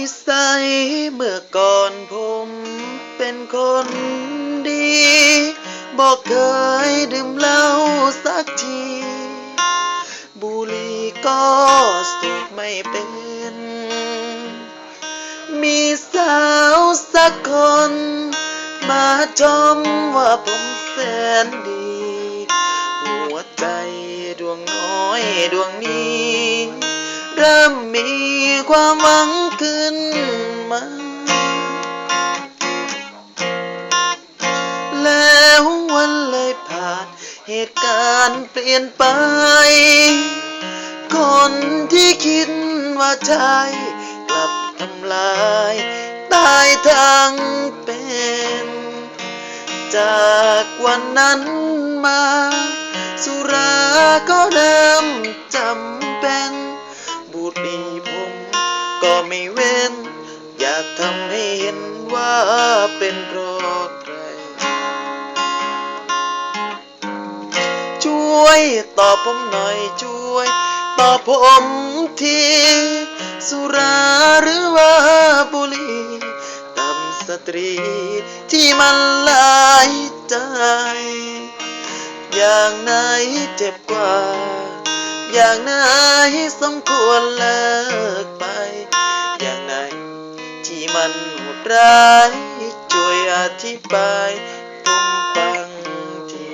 นิสัยเมื่อก่อนผมเป็นคนดีบอกเคยดื่มเหล้าสักทีบุหรี่ก็สูบไม่เป็นมีสาวสักคนมาชมว่าผมแสนดีหัวใจดวงน้อยดวงนี้เริ่มมีความหวังขึ้นมาแล้ววันเลยผ่านเหตุการณ์เปลี่ยนไปคนที่คิดว่าใช่กลับทำลายตายทั้งเป็นจากวันนั้นมาสุราก็เริ่มจำเป็นบุหรี่ผมก็ไม่เว้นอยากทำให้เห็นว่าเป็นเพราะใครช่วยตอบผมหน่อยช่วยตอบผมทีสุราหรือว่าบุหรี่กับสตรีที่มันหลายใจอย่างไหนเจ็บกว่าอย่างไหนสมควรเลิกไปอย่างไหนที่มันโหดร้ายช่วยอธิบายผมฟังที